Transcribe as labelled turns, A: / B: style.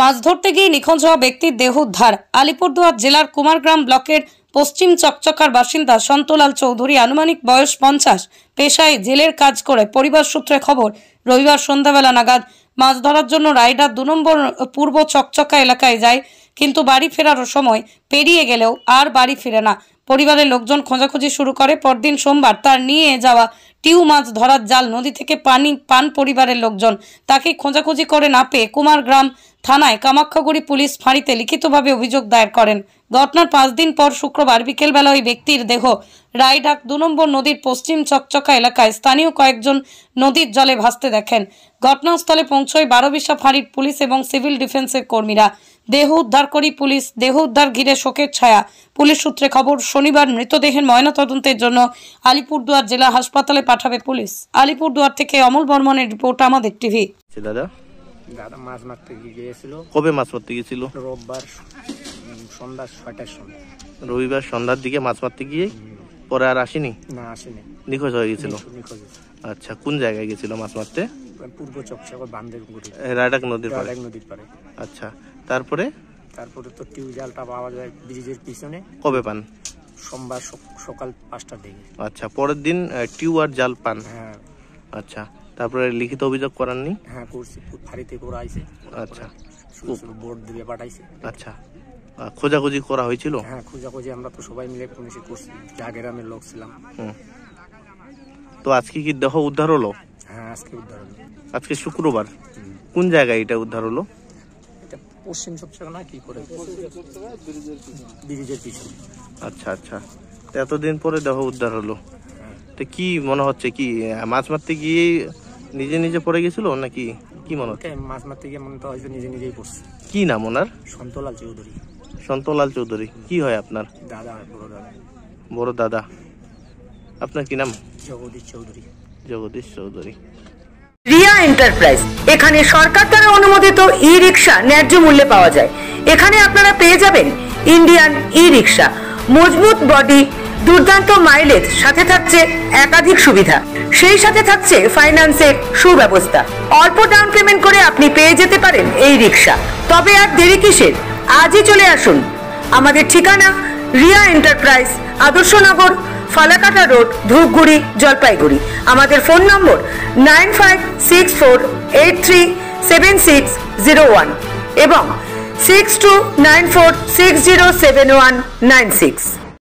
A: মাছ ধরতে গিয়ে নিখোঁজ হওয়া ব্যক্তির দেহ উদ্ধার। আলিপুরদুয়ার জেলার কুমারগ্রাম ব্লকের পশ্চিম চকচকার বাসিন্দা সন্তলাল চৌধুরী, আনুমানিক বয়স 50, পেশায় জেলের কাজ করে। পরিবার সূত্রে খবর, রবিবার সন্ধ্যাবেলা নাগাদ মাছ ধরার জন্য রায়ডার 2 নম্বর পূর্ব চকচকা এলাকায় যায়, কিন্তু বাড়ি ফেরার সময় পেরিয়ে গেলেও আর বাড়ি ফিরে না। পরিবারের লোকজন খোঁজাখুঁজি শুরু করে। পরদিন সোমবার তার নিয়ে যাওয়া টিউ মাছ ধরার জাল নদী থেকে পান পরিবারের লোকজন। তাকে খোঁজাখুঁজি করে না পেয়ে কুমারগ্রাম থানায় কামাখ্যাগুড়ি পুলিশ ফাঁড়িতে লিখিতভাবে অভিযোগ দায়ের করেন। ঘটনার 5 দিন পর শুক্রবার বিকেলবেলা ওই ব্যক্তির দেহ রায়ডাক 2 নম্বর নদীর পশ্চিম চকচকা এলাকায় স্থানীয় কয়েকজন নদীর জলে ভাসতে দেখেন। ঘটনাস্থলে পৌঁছয় 12 বিশা ফাঁড়ির পুলিশ এবং সিভিল ডিফেন্সের কর্মীরা। দেহ উদ্ধার করি পুলিশ। দেহ উদ্ধার ঘিরে শোকের ছায়া। পুলিশ সূত্রে খবর, শনিবার মৃতদেহের ময়নাতদন্তের জন্য আলিপুরদুয়ার জেলা হাসপাতালে পাঠাবে পুলিশ। আলিপুরদুয়ার থেকে অমল বর্মনের রিপোর্ট, আমাদের টিভি।
B: দাদা
C: মাছ মারতে গিয়েছিল।
B: কবে মাছ মারতে গিয়েছিল?
C: রোববার সন্ধ্যা 6টার সময়।
B: রবিবার সন্ধ্যার দিকে মাছ মারতে গিয়ে পরে আর আসেনি?
C: না, আসেনি,
B: নিখোঁজ হয়ে গেছিল।
C: নিখোঁজ।
B: আচ্ছা, কোন জায়গায় গেছিল মাছ মারতে?
C: পূর্ব চকচকা বান্ধের
B: রায়ডাক নদীর
C: পারে।
B: আচ্ছা, তারপরে
C: তো টিউ জালটা পাওয়া যায় ব্রিজের পিছনে।
B: কবে পান?
C: সোমবার সকাল 5টার দিকে।
B: আচ্ছা, পরের দিন টিউ আর জাল পান?
C: হ্যাঁ।
B: আচ্ছা, তারপরে লিখিত অভিযোগ করাননি?
C: হ্যাঁ, করছি, ফাঁড়িতে করে আইছে।
B: আচ্ছা,
C: বোর্ড দিয়ে পাঠাইছে।
B: আচ্ছা, খোঁজাখুঁজি করা হয়েছিল?
C: হ্যাঁ, খোঁজাখুঁজি আমরা তো সবাই মিলে করছি, গ্রামের লোক ছিলাম।
B: তো আজকে কি দেহ উদ্ধার হলো?
C: হ্যাঁ, আজকে উদ্ধার হলো।
B: আজকে শুক্রবার। কোন জায়গায় এটা উদ্ধার হলো?
C: এটা পশ্চিম চকচকা না, কি করে ব্রিজের পিছনে।
B: আচ্ছা আচ্ছা, এতদিন পরে দেহ উদ্ধার হলো। তো কি মনে হচ্ছে, কি মাছ মারতে গিয়ে নিজে নিজে পড়ে গেছিল নাকি কি মনে হচ্ছে?
C: মাছ মারতে গিয়ে মনে হয়তো নিজে নিজেই পড়ছে।
B: কি নাম ওনার?
C: সন্তলাল চৌধুরী।
B: সন্তলাল চৌধুরী। কি হয় আপনার?
C: দাদা, বড় দাদা।
B: বড় দাদা। আপনার কি নাম?
C: জগদীশ চৌধুরী।
B: জগদীশ চৌধুরী।
D: রিয়া এন্টারপ্রাইজ, এখানে সরকার দ্বারা অনুমোদিত ই রিক্সা ন্যায্য মূল্যে পাওয়া যায়। এখানে আপনারা পেয়ে যাবেন ইন্ডিয়ান ই রিক্সা, মজবুত বডি, দুর্দান্ত মাইলেজ, সাথে থাকছে একাধিক সুবিধা। সেই সাথে থাকছে ফাইন্যান্সের সুব্যবস্থা। অল্প ডাউন পেমেন্ট করে আপনি পেয়ে যেতে পারেন এই রিক্সা। তবে আর দেরি কিসের? আজই চলে আসুন। আমাদের ঠিকানা রিয়া এন্টারপ্রাইজ, আদর্শনগর, ফালাকাটা রোড, ধূপগুড়ি, জলপাইগুড়ি। আমাদের ফোন নম্বর 9564837601 এবং 6294607196।